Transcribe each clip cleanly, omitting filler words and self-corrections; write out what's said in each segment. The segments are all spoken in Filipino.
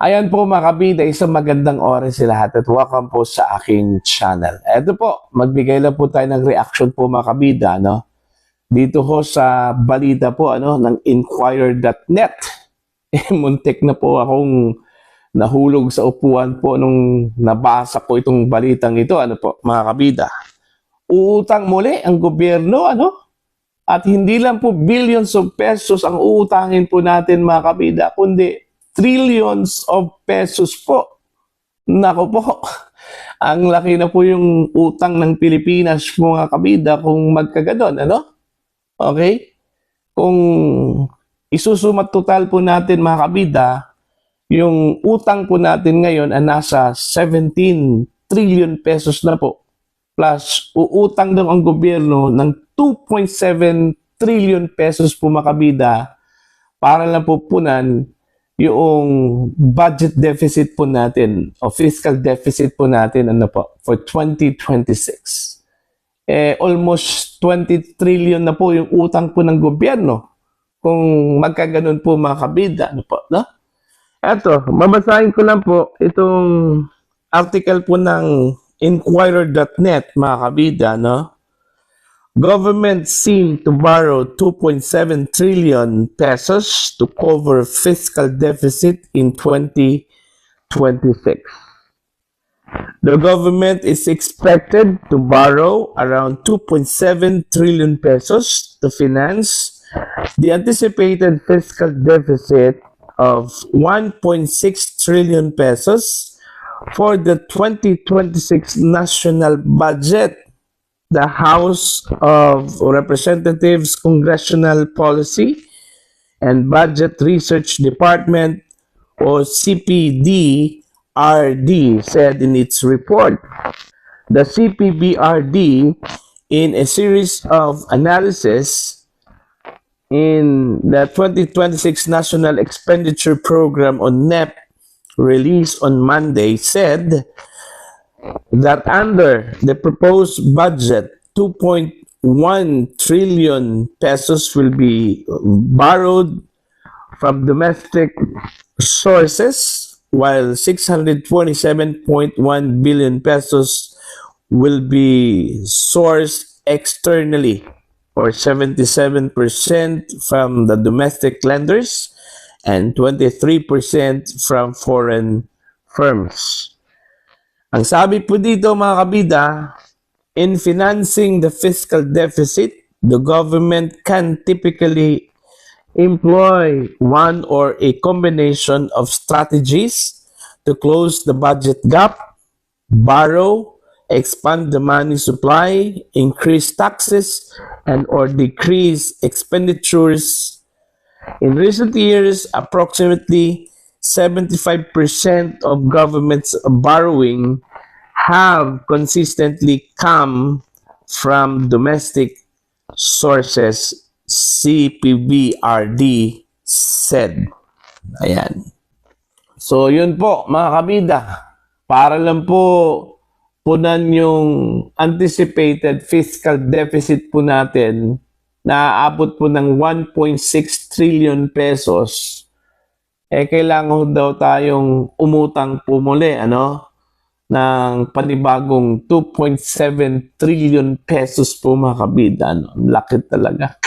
Ayan po mga kabida, isang magandang oras sa lahat at welcome po sa aking channel. Eto po, magbigay lang po tayo ng reaction po mga kabida, no? Dito ho sa balita po ng Inquirer.net. Muntik na po akong nahulog sa upuan po nung nabasa po itong balitang ito, mga kabida. Uutang muli ang gobyerno, At hindi lang po billions of pesos ang uutangin po natin mga kabida, kundi trillions of pesos po. Nako po, ang laki na po yung utang ng Pilipinas mga kabida kung magkaganon, Okay? Kung isusumat total po natin mga kabida, yung utang po natin ngayon ay nasa 17 trillion pesos na po. Plus, uutang daw ang gobyerno ng 2.7 trillion pesos po mga kabida para lang po punan yung budget deficit po natin o fiscal deficit po natin for 2026. Almost 20 trillion na po yung utang po ng gobyerno kung magkaganon po mga kabida. Eto, babasahin ko lang po itong article po ng Inquirer.net mga kabida, Government seen to borrow 2.7 trillion pesos to cover fiscal deficit in 2026. The government is expected to borrow around 2.7 trillion pesos to finance the anticipated fiscal deficit of 1.6 trillion pesos for the 2026 national budget. The House of Representatives Congressional Policy and Budget Research Department, or CPBRD, said in its report. The CPBRD, in a series of analysis in the 2026 National Expenditure Program on NEP released on Monday, said that under the proposed budget, 2.1 trillion pesos will be borrowed from domestic sources, while 627.1 billion pesos will be sourced externally, or 77% from the domestic lenders and 23% from foreign firms. Ang sabi po dito mga kabida, in financing the fiscal deficit, the government can typically employ one or a combination of strategies to close the budget gap, borrow, expand the money supply, increase taxes, and or decrease expenditures. In recent years, approximately 75% of government's borrowing have consistently come from domestic sources, CPBRD said. Ayan. So, yun po, mga kabida. Para lang po punan yung anticipated fiscal deficit po natin na aabot po ng 1.6 trillion pesos. Kailangan daw tayong umutang po muli, ng panibagong 2.7 trillion pesos po mga kabida, Laki talaga.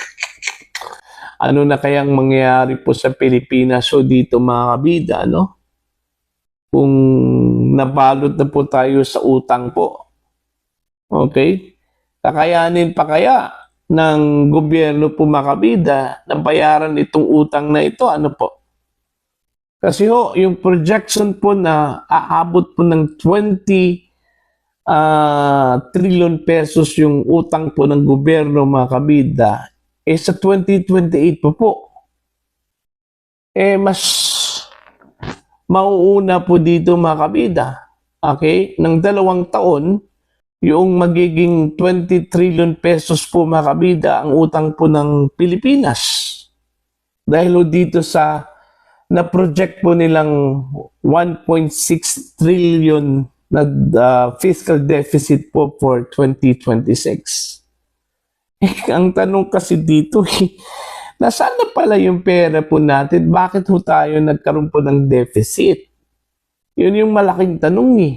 Ano na kayang mangyayari po sa Pilipinas o dito mga kabida, Kung nabalot na po tayo sa utang po. Okay? Kakayanin pa kaya ng gobyerno po mga kabida na bayaran itong utang na ito, po? Kasi yung projection po na aabot po ng 20 trillion pesos yung utang po ng gobyerno mga kabida, sa 2028 po. Mas mauuna po dito mga kabida. Okay? Ng 2 taon, yung magiging 20 trillion pesos po mga kabida ang utang po ng Pilipinas. Dahil dito sa na-project po nilang 1.6 trillion na fiscal deficit po for 2026. Ang tanong kasi dito, nasaan na pala yung pera po natin? Bakit ho tayo nagkaroon po ng deficit? Yun yung malaking tanong eh.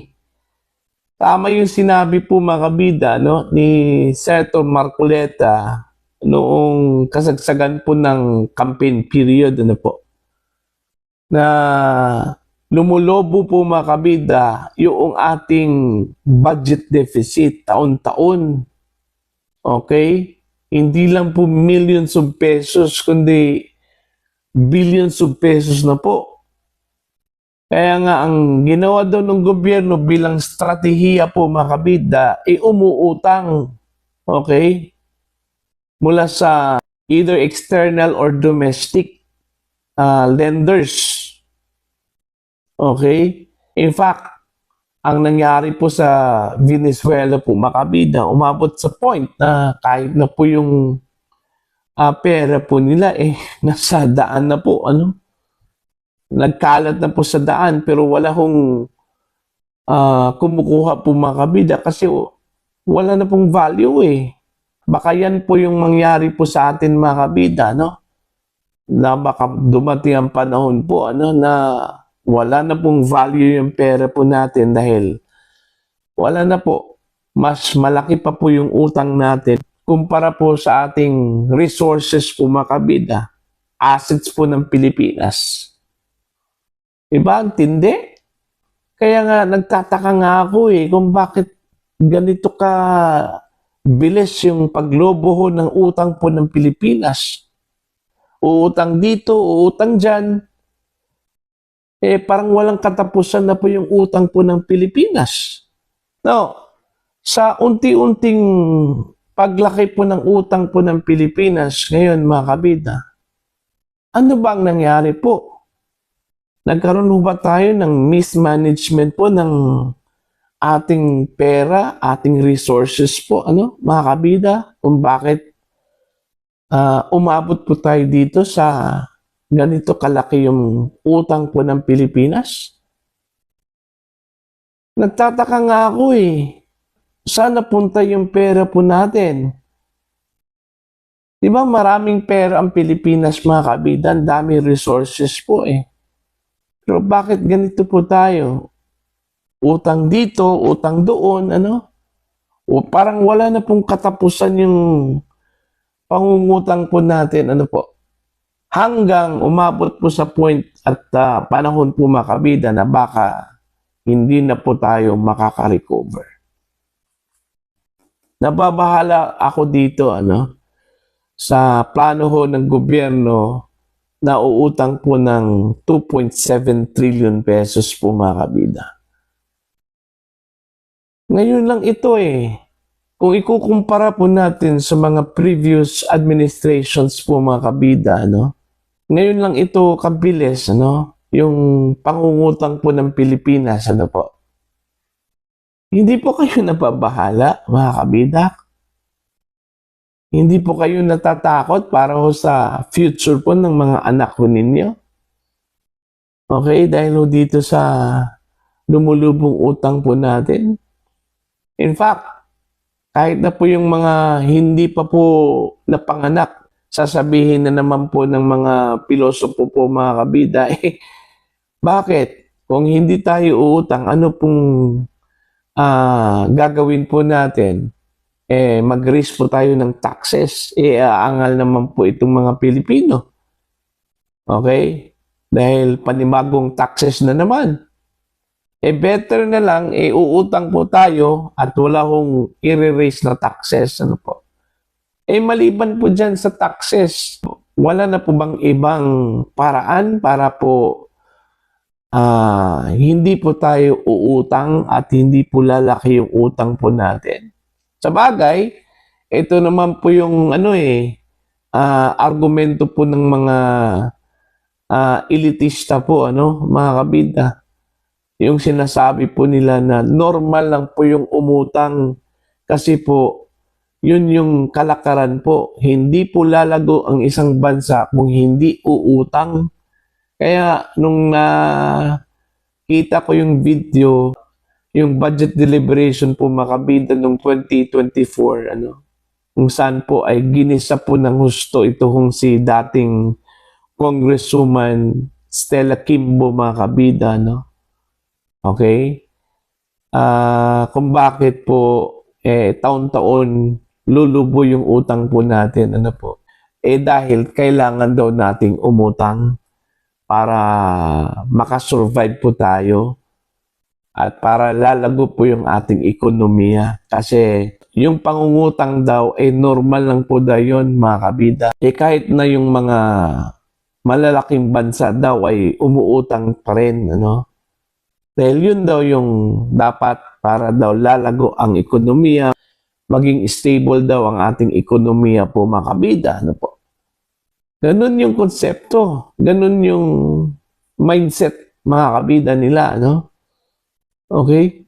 Tama yung sinabi po mga kabida, no, ni Senator Marcoleta noong kasagsagan po ng campaign period, ano po, na lumulobo po mga kabida yung ating budget deficit taon-taon. Okay? Hindi lang po millions of pesos, kundi billions of pesos na po. Kaya nga ang ginawa daw ng gobyerno bilang strategiya po mga kabida, umuutang, okay, mula sa either external or domestic lenders. Okay? In fact, ang nangyari po sa Venezuela po mga kabida, umabot sa point na kahit na po yung pera po nila nasa daan na po, ano? Nagkalat na po sa daan pero wala hong kumukuha po mga kabida kasi wala na pong value eh. Baka yan po yung mangyari po sa atin mga kabida, no? Na baka dumating ang panahon po ano, na wala na pong value yung pera po natin dahil wala na po. Mas malaki pa po yung utang natin kumpara po sa ating resources po mga kabida, assets po ng Pilipinas. Diba? Ang tindi. Kaya nga, nagtataka nga ako kung bakit ganito ka bilis yung paglobo ng utang po ng Pilipinas. Uutang dito, uutang dyan. Parang walang katapusan na po yung utang po ng Pilipinas. No, sa unti-unting paglaki po ng utang po ng Pilipinas ngayon mga kabida, ano ba ang nangyari po? Nagkaroon ba tayo ng mismanagement po ng ating pera, ating resources po, ano, mga kabida, kung bakit umabot po tayo dito sa ganito kalaki yung utang po ng Pilipinas? Nagtataka nga ako saan napunta yung pera po natin? Di ba maraming pera ang Pilipinas mga kabida, ang dami resources po Pero bakit ganito po tayo? Utang dito, utang doon, ano? O parang wala na pong katapusan yung pangungutang po natin, ano po? Hanggang umabot po sa point at panahon po mga kabida na baka hindi na po tayo makaka-recover. Nababahala ako dito, ano? Sa plano ho ng gobyerno na uutang po ng 2.7 trillion pesos po mga kabida. Ngayon lang ito Kung ikukumpara po natin sa mga previous administrations po mga kabida, no? Ngayon lang ito kabilis, ano? Yung pangungutang po ng Pilipinas, ano po? Hindi po kayo napabahala, mga kabida? Hindi po kayo natatakot para ho sa future po ng mga anak ko ninyo? Okay, dahil ho dito sa lumulubong utang po natin. In fact, kahit na po yung mga hindi pa po napanganak, sasabihin na naman po ng mga pilosopo po mga kabida, bakit? Kung hindi tayo uutang, ano pong gagawin po natin? Mag-raise po tayo ng taxes. Aangal naman po itong mga Pilipino. Okay? Dahil panibagong taxes na naman. Better na lang, uutang po tayo at wala hong i-raise na taxes. Ano po? Maliban po dyan sa taxes, wala na po bang ibang paraan para po hindi po tayo uutang at hindi po lalaki yung utang po natin? Sa bagay, ito naman po yung argumento po ng mga elitista po, ano, mga kabida. Yung sinasabi po nila na normal lang po yung umutang kasi po yun yung kalakaran po. Hindi po lalago ang isang bansa kung hindi uutang. Kaya nung nakita ko yung video, yung budget deliberation po mga kabida noong 2024, kung saan po ay ginisa po ng husto itong si dating Congresswoman Stella Kimbo mga kabida, Okay? Kung bakit po taon-taon lulubo yung utang po natin, ano po? Dahil kailangan daw nating umutang para makasurvive po tayo at para lalago po yung ating ekonomiya. Kasi yung pangungutang daw normal lang po daw yun, mga kabida. Kahit na yung mga malalaking bansa daw ay umuutang pa rin, ano? Dahil yun daw yung dapat para daw lalago ang ekonomiya, maging stable daw ang ating ekonomiya po, mga kabida, ano po? Ganun yung konsepto, ganun yung mindset, mga kabida nila, ano? Okay?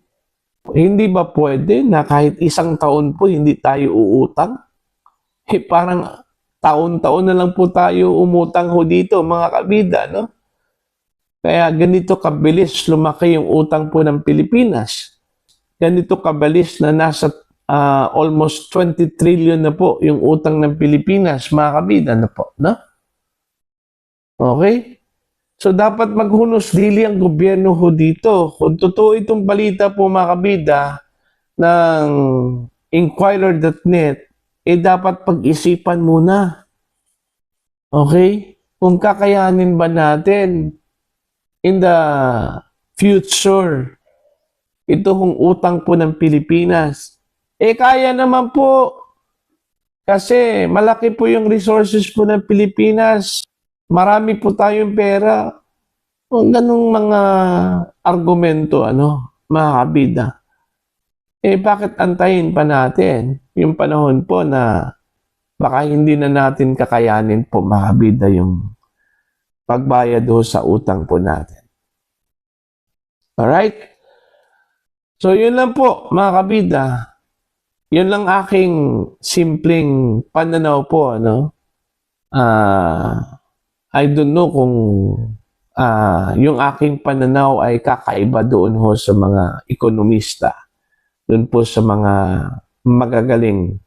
Hindi ba pwede na kahit isang taon po hindi tayo uutang? Parang taon-taon na lang po tayo umutang ho dito, mga kabida, no? Kaya ganito kabilis lumaki yung utang po ng Pilipinas. Ganito kabilis na nasa almost 20 trillion na po yung utang ng Pilipinas, mga kabida, na po, no? Okay? So, dapat maghunos dili ang gobyerno ho dito. Kung totoo itong balita po, mga kabida, ng Inquirer.net, dapat pag-isipan muna. Okay? Kung kakayanin ba natin in the future ito kung utang po ng Pilipinas. Kaya naman po. Kasi malaki po yung resources po ng Pilipinas. Marami po tayong pera. Kung ganung mga argumento, mga kabida. Bakit antayin pa natin yung panahon po na baka hindi na natin kakayanin po, mga kabida, yung pagbayad ho sa utang po natin. Alright? So, yun lang po, mga kabida. Yun lang aking simpleng pananaw po, I don't know kung yung aking pananaw ay kakaiba doon ho sa mga ekonomista. Doon po sa mga magagaling,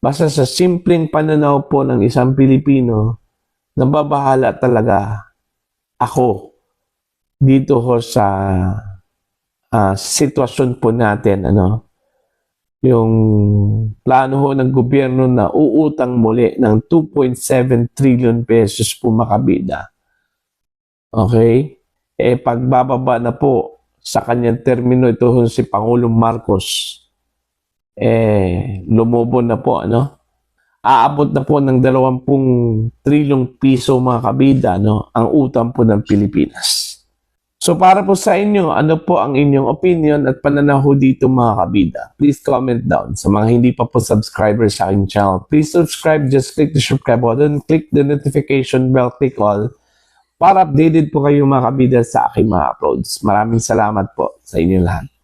basta sa simpleng pananaw po ng isang Pilipino, nababahala talaga ako dito ho sa sitwasyon po natin, yung plano ho ng gobyerno na uutang muli ng 2.7 trillion pesos po, makabida. Okay? Pagbababa na po sa kanyang termino ito ho si Pangulong Marcos, lumobo na po, aabot na po ng 20 trilyong piso, mga kabida, ang utang po ng Pilipinas. So para po sa inyo, ano po ang inyong opinion at pananaw dito, mga kabida? Please comment down. Sa mga hindi pa po subscribers sa aking channel, please subscribe. Just click the subscribe button, click the notification bell, click all para updated po kayo, mga kabida, sa aking mga uploads. Maraming salamat po sa inyo lahat.